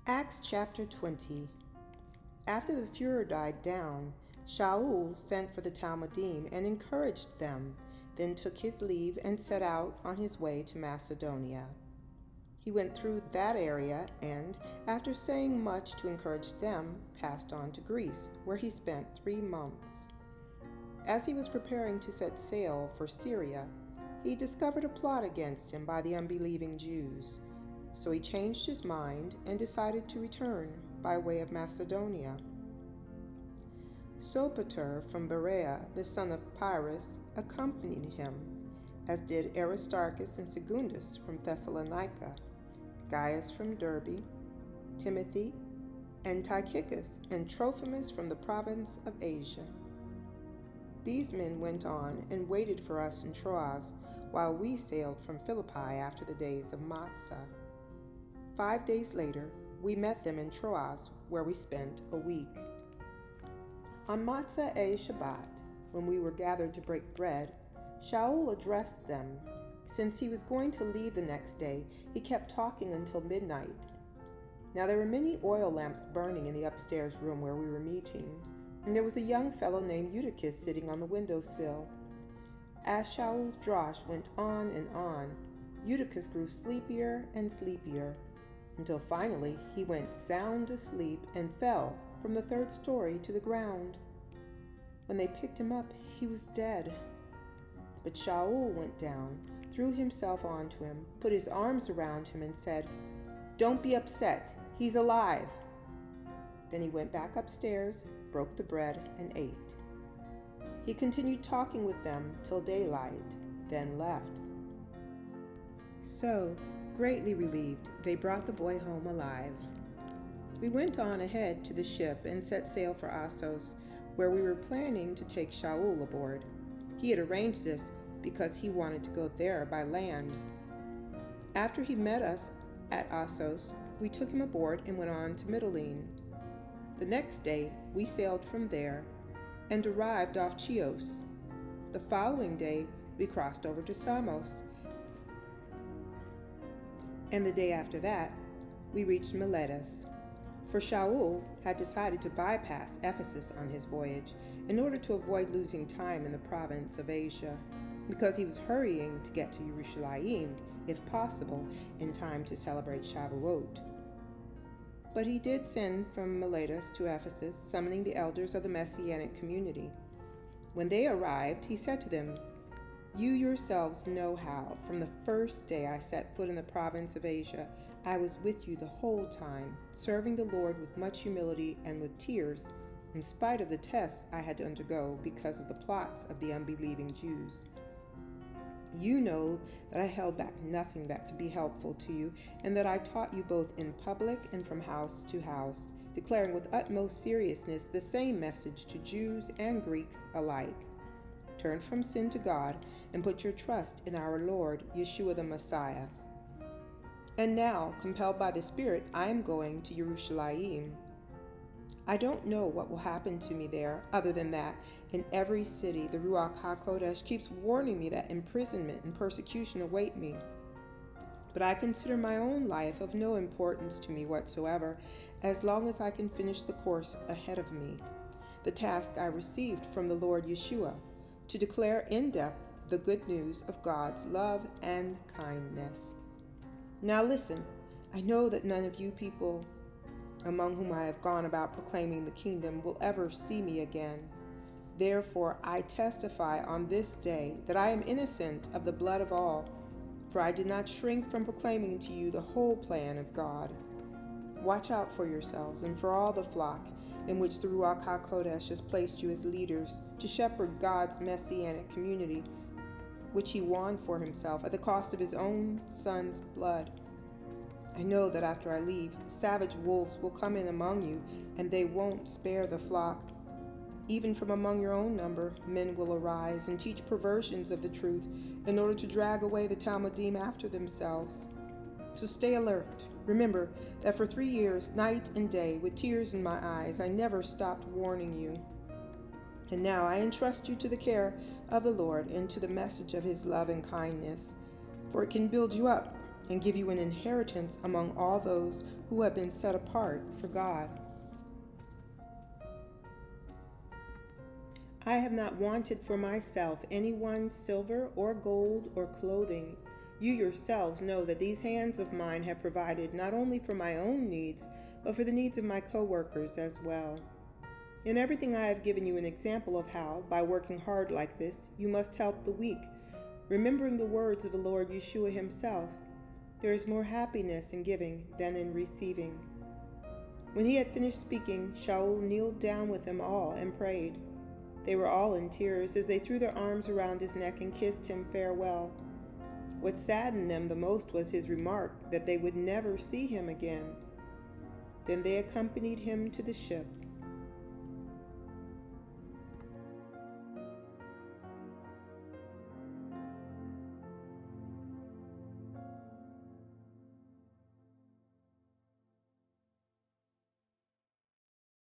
Acts chapter 20. After the furor died down, Shaul sent for the Talmudim and encouraged them, then took his leave and set out on his way to Macedonia. He went through that area and, after saying much to encourage them, passed on to Greece, where he spent 3 months. As he was preparing to set sail for Syria, he discovered a plot against him by the unbelieving Jews. So he changed his mind and decided to return by way of Macedonia. Sopater from Berea, the son of Pyrrhus, accompanied him, as did Aristarchus and Secundus from Thessalonica, Gaius from Derbe, Timothy, and Tychicus and Trophimus from the province of Asia. These men went on and waited for us in Troas, while we sailed from Philippi after the days of Matzah. 5 days later, we met them in Troas, where we spent a week. On Matzah Shabbat, when we were gathered to break bread, Shaul addressed them. Since he was going to leave the next day, he kept talking until midnight. Now there were many oil lamps burning in the upstairs room where we were meeting, and there was a young fellow named Eutychus sitting on the windowsill. As Shaul's drosh went on and on, Eutychus grew sleepier and sleepier, until finally he went sound asleep and fell from the 3rd story to the ground. When they picked him up, he was dead. But Shaul went down, threw himself onto him, put his arms around him, and said, "Don't be upset, he's alive." Then he went back upstairs, broke the bread, and ate. He continued talking with them till daylight, then left. So, greatly relieved, they brought the boy home alive. We went on ahead to the ship and set sail for Assos, where we were planning to take Shaul aboard. He had arranged this because he wanted to go there by land. After he met us at Assos, we took him aboard and went on to Mytilene. The next day, we sailed from there and arrived off Chios. The following day, we crossed over to Samos, and the day after that, we reached Miletus. For Shaul had decided to bypass Ephesus on his voyage in order to avoid losing time in the province of Asia, because he was hurrying to get to Jerusalem, if possible, in time to celebrate Shavuot. But he did send from Miletus to Ephesus, summoning the elders of the Messianic community. When they arrived, he said to them, "You yourselves know how, from the first day I set foot in the province of Asia, I was with you the whole time, serving the Lord with much humility and with tears, in spite of the tests I had to undergo because of the plots of the unbelieving Jews. You know that I held back nothing that could be helpful to you, and that I taught you both in public and from house to house, declaring with utmost seriousness the same message to Jews and Greeks alike. Turn from sin to God and put your trust in our Lord, Yeshua the Messiah. And now, compelled by the Spirit, I am going to Jerusalem. I don't know what will happen to me there, other than that in every city the Ruach HaKodesh keeps warning me that imprisonment and persecution await me. But I consider my own life of no importance to me whatsoever, as long as I can finish the course ahead of me, the task I received from the Lord Yeshua, to declare in depth the good news of God's love and kindness. Now listen, I know that none of you people among whom I have gone about proclaiming the kingdom will ever see me again. Therefore I testify on this day that I am innocent of the blood of all, for I did not shrink from proclaiming to you the whole plan of God. Watch out for yourselves and for all the flock in which the Ruach HaKodesh has placed you as leaders, to shepherd God's Messianic community, which he won for himself at the cost of his own son's blood. I know that after I leave, savage wolves will come in among you, and they won't spare the flock. Even from among your own number, men will arise and teach perversions of the truth in order to drag away the Talmudim after themselves. So stay alert. Remember that for 3 years, night and day, with tears in my eyes, I never stopped warning you. And now I entrust you to the care of the Lord and to the message of his love and kindness, for it can build you up and give you an inheritance among all those who have been set apart for God. I have not wanted for myself anyone's silver or gold or clothing. You yourselves know that these hands of mine have provided not only for my own needs, but for the needs of my co-workers as well. In everything I have given you an example of how, by working hard like this, you must help the weak, remembering the words of the Lord Yeshua himself. There is more happiness in giving than in receiving. When he had finished speaking, Shaul kneeled down with them all and prayed. They were all in tears as they threw their arms around his neck and kissed him farewell. What saddened them the most was his remark that they would never see him again. Then they accompanied him to the ship.